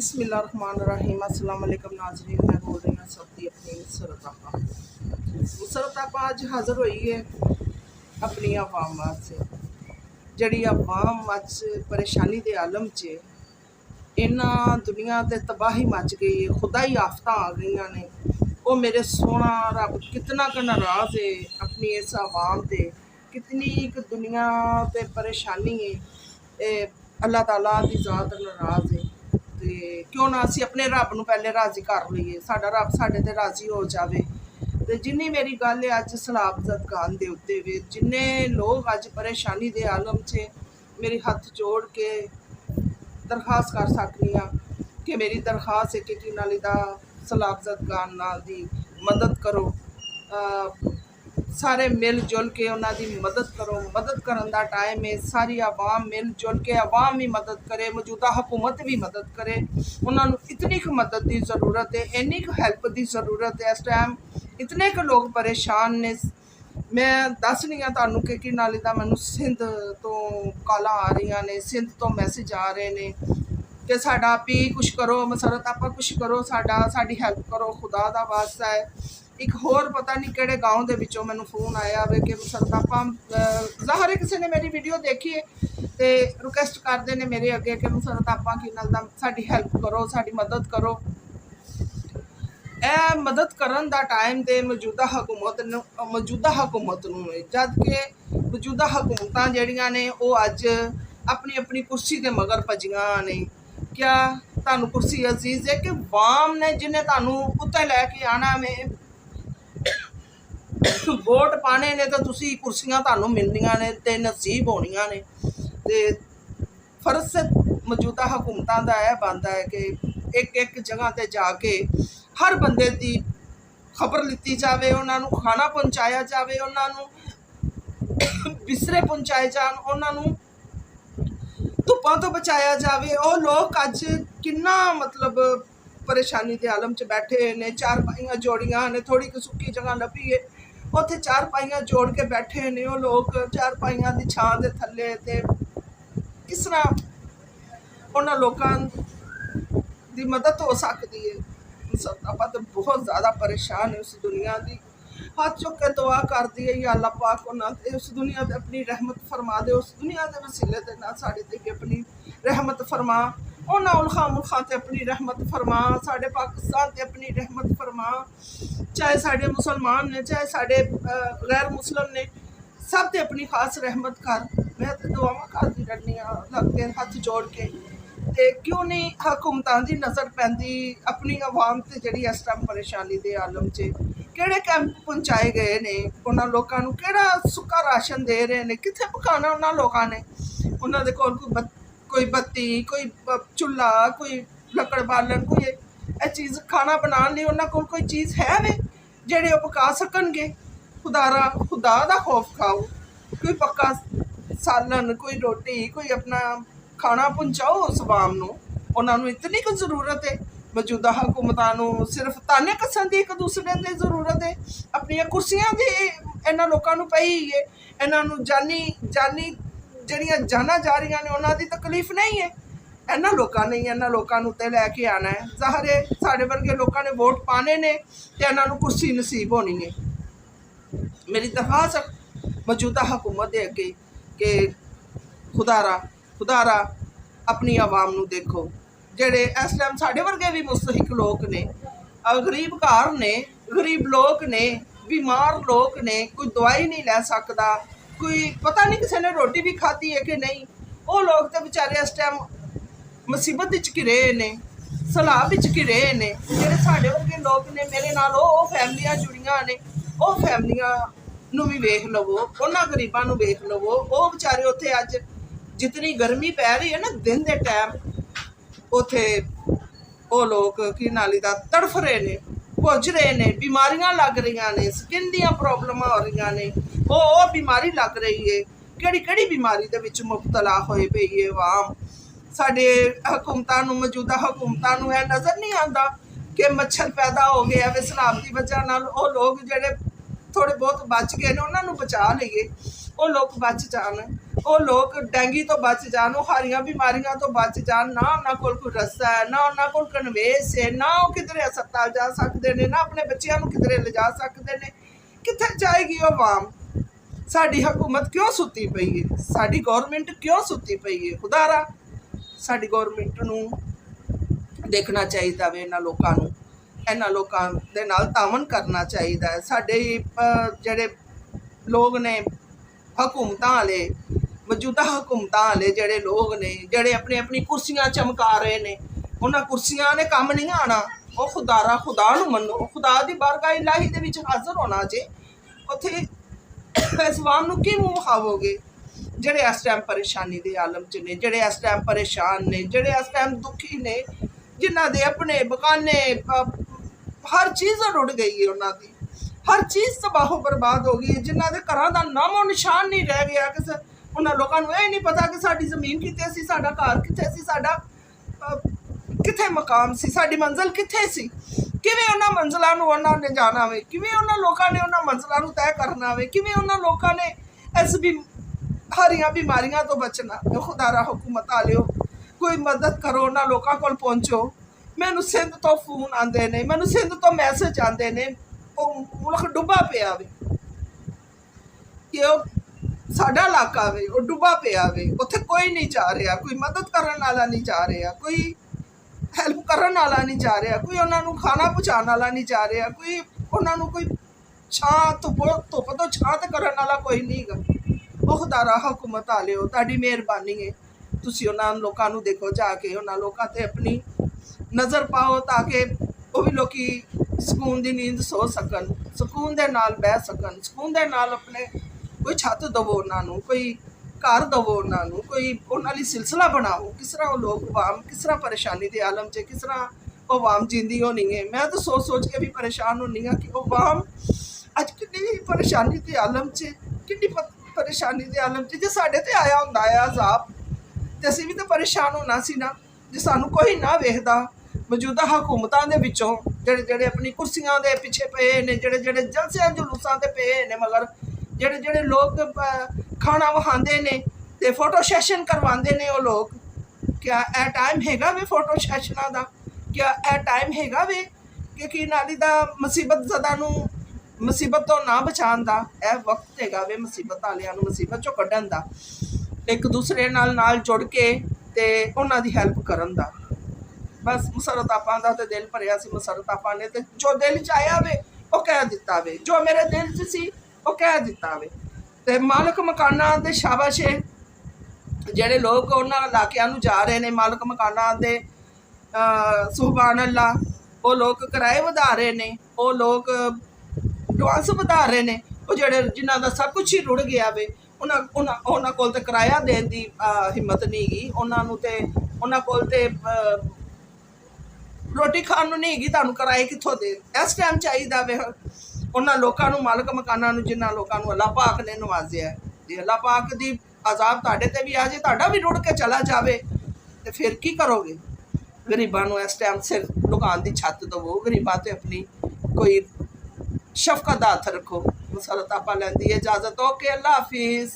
बिस्मिल्लाहिर्रहमानिर्रहीम। अस्सलाम वालेकुम नाज़रीन, मैं बोल रही हूँ सबकी अपनी नुसरत आपा। नुसरत आपा अज हाज़र हुई है अपनी अवाम वास्ते। जड़ी अवाम अज परेशानी के आलम च इन्ना दुनिया ते तबाही मच गई है, खुदाई आफत आ गई ने। वो मेरे सोना रब कितना क नाराज़ है अपनी इस अवाम ते, कितनी एक दुनिया ते परेशानी है। अल्लाह ताला की ज़ात नाराज़ है। तो क्यों ना असी अपने रब नूं पहले राज़ी कर लईए, साडा रब साडे ते राज़ी हो जाए। तो जिन्नी मेरी गल है अज सलाबत गान दे उत्ते वे, जिन्ने लोग अज परेशानी दे आलम च मेरी हथ जोड़ के दरखास्त कर सकनी हाँ कि मेरी दरखास्त है कि नाली दा सलाबत गान नाल दी मदद करो। सारे मिल जुल के उन्होंने मदद करो। मदद करन दा टाइम है, सारी आवाम मिल जुल के आवाम भी मदद करे, मौजूदा हुकूमत भी मदद करे। उन्होंने इतनी क मदद की ज़रूरत है, इन्नी क हैल्प की ज़रूरत है। इस टाइम इतने क लोग परेशान ने। मैं दस नहीं तुहानू कि नाले दा मैनू सिंध तो काला आ रही ने, सिंध तो मैसेज आ रहे हैं कि साडा भी कुछ करो, मसरत आपा कुछ करो, साडी हैल्प करो, खुदा दा वास्ता है। एक होर पता नहीं किहड़े गाँव दे विचों मैनू फोन आया वे कि मसरत आपा ज़ाहिर है किसी ने मेरी वीडियो देखी है तो रिक्वेस्ट करते हैं मेरे अगे कि मसरत आपा की नाल दा साडी हैल्प करो, साडी मदद करो। ए मदद करन दा टाइम ते मौजूदा हुकूमत नूं है, जद कि मौजूदा हुकूमतां जिहड़ियां ने वो अज अपनी अपनी कुर्सी के मगर भजियां ने। क्या तुहानू कुर्सी अजीज है कि वाम ने जिन्हें तुहानू उत्ते लैके आना में वोट पाने ने तो तुसी कुर्सियां तुहानू मिलनियां ने ते नसीब होनियां ने। ते फर्ज से मौजूदा हुकूमतां दा यह बनता है कि एक एक जगह ते जाके हर बंदे की खबर लीती जाए, उन्होंने खाना पहुँचाया जाए, उन्होंने बिस्तरे पहुँचाए जान, उन्होंने धुप्पां तो बचाया जाए। वो लोग अज किन्ना मतलब परेशानी के आलम च बैठे ने। चार पाइयां जोड़ियां ने, थोड़ी कि सुक्की जगह लभी है उत्थे चार पाइयां जोड़ के बैठे ने। वो लोग चार पाइयां की छां के थले ते किस तरह उन्होंने लोगों की मदद हो सकती है। आप तो बहुत ज़्यादा परेशान है उस दुनिया की। हाथ चुक के दुआ कर दी है या अल्लाह पाक उन्होंने उस दुनिया पर अपनी रहमत फरमा दे, उस दुनिया के वसीले ते ना साढ़े ते भी अपनी रहमत फरमा, उन्होंने उल्खा मुल्खा ते अपनी रहमत फरमा, साढ़े पाकिस्तान ते अपनी रहमत फरमा। चाहे साढ़े मुसलमान ने, चाहे साढ़े गैर मुस्लिम ने, सब ते अपनी खास रहमत कर। मैं तो दुआवां करती रहनी हाँ लग के हथ जोड़ के। ते क्यों नहीं हुकूमतां दी नज़र पैंदी अपनी आवाम ते जिहड़ी इस टाइम परेशानी दे आलम च। किहड़े कैंप पहुँचाए गए ने उन्होंने लोगों को, किहड़ा सुक्का राशन दे रहे हैं, कित्थे पकाना उन्होंने लोगों ने। उन्होंने कोल कोई बत्ती, कोई चुल्हा, कोई लकड़ बालन, कोई यह चीज़ खाना बनाने लिए उन्होंने कोल कोई चीज़ है वे जेह्ड़े वो पका सकणगे। खुदा दा खौफ खाओ, कोई पक्का सालन, कोई रोटी, कोई अपना खाना पहुँचाओ उस आवाम नूं। उन्होंने इतनी कुछ ज़रूरत है। मौजूदा हुकूमतां सिर्फ ताने कसन की एक दूसरे की ज़रूरत है, अपन कुर्सियां की इन्होंने लोगों पई है। इन्हों जानी जड़ियाँ जाना जा रही ने उन्होंने तकलीफ नहीं है। इन्होंने लोगों ने इन्होंने लोगों उत्ते लैके आना है। ज़ाहिर है साढ़े वर्गे लोगों ने वोट पाने ने तो इन्हों कुर्सी नसीब होनी है। मेरी दरखास्त मौजूदा हुकूमत के अगे कि खुदारा अपनी आवाम नूं देखो। जेड़े इस टाइम साढ़े वर्गे भी मुस्तहिक लोग ने, गरीब घर ने, गरीब लोग ने, बीमार लोग ने, कोई दवाई नहीं लै सकता, कोई पता नहीं किसी ने रोटी भी खाधी है कि नहीं। वो लोग तो बेचारे इस टाइम मुसीबत विच घिरे ने, सलाब विच घिरे ने। जेड़े साढ़े वर्गे लोग ने मेरे नाल वो फैमिलियां जुड़ियां ने, वो फैमिलियां नूं भी वेख लवो, उन्हां गरीबां नूं वेख लवो। वो बेचारे उत्थे अज जितनी गर्मी पै रही है ना दिन के टाइम, उत्थे वो लोग की नाली दा तड़फ रहे ने, भुज रहे ने, बीमारियां लग रही ने, स्किन दियां प्रॉब्लम हो रही ने। वो बीमारी लग रही है, किहड़ी बीमारी दे विच मुबतला होए पई है आवाम। साडे हुकूमतां नूं, मौजूदा हुकूमतां नूं यह नज़र नहीं आता कि मच्छर पैदा हो गया वे सैलाब की वजह नाल। वो लोग जिहड़े थोड़े बहुत बच गए ने उन्होंने बचा लीए, वो लोग बच जान। ਉਹ ਲੋਕ ਡੈਂਗੀ ਤੋਂ ਬਚ ਜਾਣ, ਉਹ ਹਾਰੀਆਂ ਬਿਮਾਰੀਆਂ ਤੋਂ ਬਚ ਜਾਣ। ਨਾ ਉਹਨਾਂ ਕੋਲ ਕੋਈ ਰਸਤਾ ਹੈ, ਨਾ ਉਹਨਾਂ ਕੋਲ ਕਨਵੇਸ ਹੈ, ਨਾ ਉਹ ਕਿਧਰੇ ਹਸਪਤਾਲ ਜਾ ਸਕਦੇ ਨੇ, ਨਾ ਆਪਣੇ ਬੱਚਿਆਂ ਨੂੰ ਕਿਧਰੇ ਲਿਜਾ ਸਕਦੇ ਨੇ। ਕਿੱਥੇ ਜਾਏਗੀ ਉਹ ਆਵਾਮ? ਸਾਡੀ ਹਕੂਮਤ ਕਿਉਂ ਸੁੱਤੀ ਪਈ ਹੈ? ਸਾਡੀ ਗੌਰਮੈਂਟ ਕਿਉਂ ਸੁੱਤੀ ਪਈ ਹੈ? ਖੁਦਾਰਾ ਸਾਡੀ ਗੌਰਮੈਂਟ ਨੂੰ ਦੇਖਣਾ ਚਾਹੀਦਾ ਵੇ, ਇਹਨਾਂ ਲੋਕਾਂ ਦੇ ਨਾਲ ਤਾਮਨ ਕਰਨਾ ਚਾਹੀਦਾ ਹੈ। ਸਾਡੇ ਜਿਹੜੇ ਲੋਕ ਨੇ ਹਕੂਮਤਾਂ ਵਾਲੇ, ਮੌਜੂਦਾ ਹਕੂਮਤਾਂ ਵਾਲੇ ਜਿਹੜੇ ਲੋਕ ਨੇ, ਜਿਹੜੇ ਆਪਣੀ ਕੁਰਸੀਆਂ ਚਮਕਾ ਰਹੇ ਨੇ, ਉਹਨਾਂ ਕੁਰਸੀਆਂ ਨੇ ਕੰਮ ਨਹੀਂ ਆਉਣਾ। ਉਹ ਖੁਦਾ ਨੂੰ ਮੰਨੋ, ਖੁਦਾ ਦੀ ਬਾਰਗਾਹ ਇਲਾਹੀ ਦੇ ਵਿੱਚ ਹਾਜ਼ਰ ਹੋਣਾ ਜੇ। ਉੱਥੇ ਇਸ ਆਵਾਮ ਨੂੰ ਕੀ ਮੂੰਹ ਵਿਖਾਵੋਗੇ ਜਿਹੜੇ ਇਸ ਟਾਈਮ ਪਰੇਸ਼ਾਨੀ ਦੇ ਆਲਮ 'ਚ ਨੇ, ਜਿਹੜੇ ਇਸ ਟਾਈਮ ਪਰੇਸ਼ਾਨ ਨੇ, ਜਿਹੜੇ ਇਸ ਟਾਈਮ ਦੁਖੀ ਨੇ, ਜਿਨ੍ਹਾਂ ਦੇ ਆਪਣੇ ਬਕਾਨੇ ਹਰ ਚੀਜ਼ ਰੁੜ ਗਈ ਹੈ, ਉਹਨਾਂ ਦੀ ਹਰ ਚੀਜ਼ ਤਬਾਹੋ ਬਰਬਾਦ ਹੋ ਗਈ ਹੈ, ਜਿਨ੍ਹਾਂ ਦੇ ਘਰਾਂ ਦਾ ਨਾਮੋ ਨਿਸ਼ਾਨ ਨਹੀਂ ਰਹਿ ਗਿਆ। ਉਹਨਾਂ ਲੋਕਾਂ ਨੂੰ ਇਹ ਨਹੀਂ ਪਤਾ ਕਿ ਸਾਡੀ ਜ਼ਮੀਨ ਕਿੱਥੇ ਸੀ, ਸਾਡਾ ਘਰ ਕਿੱਥੇ ਸੀ, ਸਾਡਾ ਕਿੱਥੇ ਮਕਾਮ ਸੀ, ਸਾਡੀ ਮੰਜ਼ਿਲ ਕਿੱਥੇ ਸੀ। ਕਿਵੇਂ ਉਹਨਾਂ ਮੰਜ਼ਿਲਾਂ ਨੂੰ ਉਹਨਾਂ ਨੇ ਜਾਣਾ ਵੇ? ਕਿਵੇਂ ਉਹਨਾਂ ਲੋਕਾਂ ਨੇ ਉਹਨਾਂ ਮੰਜ਼ਿਲਾਂ ਨੂੰ ਤੈਅ ਕਰਨਾ ਵੇ? ਕਿਵੇਂ ਉਹਨਾਂ ਲੋਕਾਂ ਨੇ ਇਸ ਹਾਰੀਆਂ ਬਿਮਾਰੀਆਂ ਤੋਂ ਬਚਣਾ? ਖੁਦਾਰਾ ਹੁਕੂਮਤ ਵਾਲਿਓ, ਕੋਈ ਮਦਦ ਕਰੋ, ਉਹਨਾਂ ਲੋਕਾਂ ਕੋਲ ਪਹੁੰਚੋ। ਮੈਨੂੰ ਸਿੰਧ ਤੋਂ ਫੋਨ ਆਉਂਦੇ ਨੇ, ਮੈਨੂੰ ਸਿੰਧ ਤੋਂ ਮੈਸੇਜ ਆਉਂਦੇ ਨੇ, ਉਹ ਮੁਲਕ ਡੁੱਬਾ ਪਿਆ ਵੇ, ਕਿ ਉਹ ਸਾਡਾ ਇਲਾਕਾ ਵੇ, ਉਹ ਡੁੱਬਾ ਪਿਆ ਵੇ, ਉੱਥੇ ਕੋਈ ਨਹੀਂ ਜਾ ਰਿਹਾ, ਕੋਈ ਮਦਦ ਕਰਨ ਵਾਲਾ ਨਹੀਂ ਜਾ ਰਿਹਾ, ਕੋਈ ਹੈਲਪ ਕਰਨ ਵਾਲਾ ਨਹੀਂ ਜਾ ਰਿਹਾ, ਕੋਈ ਉਹਨਾਂ ਨੂੰ ਖਾਣਾ ਪਹੁੰਚਾਉਣ ਵਾਲਾ ਨਹੀਂ ਜਾ ਰਿਹਾ, ਕੋਈ ਉਹਨਾਂ ਨੂੰ ਕੋਈ ਧੁੱਪ ਤੋਂ ਛਾਂ ਤੇ ਕਰਨ ਵਾਲਾ ਕੋਈ ਨਹੀਂ ਗਾ। ਉਹ ਖੁਦਾਰਾ ਹੁਕੂਮਤ ਵਾਲਿਓ, ਤੁਹਾਡੀ ਮਿਹਰਬਾਨੀ ਹੈ, ਤੁਸੀਂ ਉਹਨਾਂ ਲੋਕਾਂ ਨੂੰ ਦੇਖੋ, ਜਾ ਕੇ ਉਹਨਾਂ ਲੋਕਾਂ 'ਤੇ ਆਪਣੀ ਨਜ਼ਰ ਪਾਓ, ਤਾਂ ਕਿ ਉਹ ਵੀ ਲੋਕੀ ਸਕੂਨ ਦੀ ਨੀਂਦ ਸੋ ਸਕਣ, ਸਕੂਨ ਦੇ ਨਾਲ ਬਹਿ ਸਕਣ, ਸਕੂਨ ਦੇ ਨਾਲ ਆਪਣੇ ਕੋਈ ਛੱਤ ਦੇਵੋ ਉਹਨਾਂ ਨੂੰ, ਕੋਈ ਘਰ ਦੇਵੋ ਉਹਨਾਂ ਨੂੰ, ਕੋਈ ਉਹਨਾਂ ਲਈ ਸਿਲਸਿਲਾ ਬਣਾਓ। ਕਿਸ ਤਰ੍ਹਾਂ ਉਹ ਲੋਕ ਆਵਾਮ ਕਿਸ ਤਰ੍ਹਾਂ ਪਰੇਸ਼ਾਨੀ ਦੇ ਆਲਮ 'ਚ, ਕਿਸ ਤਰ੍ਹਾਂ ਉਹ ਆਵਾਮ ਜਿੰਦੀ ਹੋਣੀ ਹੈ। ਮੈਂ ਤਾਂ ਸੋਚ ਕੇ ਵੀ ਪਰੇਸ਼ਾਨ ਹੁੰਦੀ ਹਾਂ ਕਿ ਉਹ ਆਵਾਮ ਅੱਜ ਕਿੰਨੀ ਪਰੇਸ਼ਾਨੀ ਦੇ ਆਲਮ 'ਚ, ਕਿੰਨੀ ਪਰੇਸ਼ਾਨੀ ਦੇ ਆਲਮ 'ਚ। ਜੇ ਸਾਡੇ 'ਤੇ ਆਇਆ ਹੁੰਦਾ ਹੈ ਅਜ਼ਾਬ, ਤੇ ਅਸੀਂ ਵੀ ਤਾਂ ਪਰੇਸ਼ਾਨ ਹੋਣਾ ਸੀ ਨਾ। ਜੇ ਸਾਨੂੰ ਕੋਈ ਨਾ ਵੇਖਦਾ, ਮੌਜੂਦਾ ਹਕੂਮਤਾਂ ਦੇ ਵਿੱਚੋਂ ਜਿਹੜੇ ਆਪਣੀ ਕੁਰਸੀਆਂ ਦੇ ਪਿੱਛੇ ਪਏ ਨੇ, ਜਿਹੜੇ ਜਲਸਿਆਂ ਜਲੂਸਾਂ 'ਤੇ ਪਏ ਨੇ, ਮਗਰ ਜਿਹੜੇ ਲੋਕ ਖਾਣਾ ਵਹਾਉਂਦੇ ਨੇ ਤੇ ਫੋਟੋ ਸੈਸ਼ਨ ਕਰਵਾਉਂਦੇ ਨੇ, ਉਹ ਲੋਕ, ਕਿਆ ਇਹ ਟਾਈਮ ਹੈਗਾ ਵੇ ਫੋਟੋ ਸੈਸ਼ਨਾਂ ਦਾ? ਕਿਆ ਇਹ ਟਾਈਮ ਹੈਗਾ ਵੇ ਕਿ ਨਾਲੀ ਦਾ ਮੁਸੀਬਤ ਜ਼ਦਾ ਨੂੰ ਮੁਸੀਬਤ ਤੋਂ ਨਾ ਬਚਾਉਣ ਦਾ? ਇਹ ਵਕਤ ਹੈਗਾ ਵੇ ਮੁਸੀਬਤ ਵਾਲਿਆਂ ਨੂੰ ਮੁਸੀਬਤ 'ਚੋਂ ਕੱਢਣ ਦਾ, ਇੱਕ ਦੂਸਰੇ ਨਾਲ ਜੁੜ ਕੇ ਤੇ ਉਹਨਾਂ ਦੀ ਹੈਲਪ ਕਰਨ ਦਾ। ਬਸ ਮੁਸਰਤ ਆਪਾਂ ਦਾ ਤੇ ਦਿਲ ਭਰਿਆ ਸੀ, ਮੁਸਰਤ ਆਪਾਂ ਨੇ ਤੇ ਜੋ ਦਿਲ 'ਚ ਆਇਆ ਵੇ ਉਹ ਕਹਿ ਦਿੱਤਾ ਵੇ, ਜੋ ਮੇਰੇ ਦਿਲ 'ਚ ਸੀ ਉਹ ਕਹਿ ਦਿੱਤਾ ਵੇ। ਤੇ ਮਾਲਕ ਮਕਾਨਾਂ ਦੇ ਸ਼ਾਬਾਸ਼ ਏ, ਜਿਹੜੇ ਲੋਕ ਉਹਨਾਂ ਇਲਾਕਿਆਂ ਨੂੰ ਜਾ ਰਹੇ ਨੇ, ਮਾਲਕ ਮਕਾਨਾਂ ਦੇ ਸੁਭਾਨ ਅੱਲਾ, ਉਹ ਲੋਕ ਕਿਰਾਏ ਵਧਾ ਰਹੇ ਨੇ, ਉਹ ਲੋਕ ਐਡਵਾਂਸ ਵਧਾ ਰਹੇ ਨੇ, ਉਹ ਜਿਨ੍ਹਾਂ ਦਾ ਸਭ ਕੁਛ ਹੀ ਰੁੜ ਗਿਆ ਵੇ, ਉਹਨਾਂ ਕੋਲ ਤੇ ਕਿਰਾਇਆ ਦੇਣ ਦੀ ਹਿੰਮਤ ਨਹੀਂ ਗਈ, ਉਹਨਾਂ ਕੋਲ ਤੇ ਰੋਟੀ ਖਾਣ ਨੂੰ ਨਹੀਂ ਹੈਗੀ, ਤੁਹਾਨੂੰ ਕਿਰਾਏ ਕਿੱਥੋਂ ਦੇ? ਇਸ ਟਾਈਮ ਚਾਹੀਦਾ ਵੇ ਉਹਨਾਂ ਲੋਕਾਂ ਨੂੰ, ਮਾਲਕ ਮਕਾਨਾਂ ਨੂੰ, ਜਿਨ੍ਹਾਂ ਲੋਕਾਂ ਨੂੰ ਅੱਲਾਹ ਪਾਕ ਨੇ ਨਵਾਜ਼ਿਆ। ਜੇ ਅੱਲਾਹ ਪਾਕ ਦੀ ਅਜ਼ਾਬ ਤੁਹਾਡੇ 'ਤੇ ਵੀ ਆ ਜੇ, ਤੁਹਾਡਾ ਵੀ ਰੁੜ ਕੇ ਚਲਾ ਜਾਵੇ, ਤੇ ਫਿਰ ਕੀ ਕਰੋਗੇ? ਗਰੀਬਾਂ ਨੂੰ ਇਸ ਟਾਈਮ ਸਿਰ ਦੁਕਾਨ ਦੀ ਛੱਤ ਦੇਵੋ, ਗਰੀਬਾਂ 'ਤੇ ਆਪਣੀ ਕੋਈ ਸ਼ਫਕਤ ਦਾ ਹੱਥ ਰੱਖੋ। ਮੁਸਰਤ ਆਪਾਂ ਲੈਂਦੀ ਇਜਾਜ਼ਤ। ਓਕੇ, ਅੱਲਾ ਹਾਫਿਜ਼।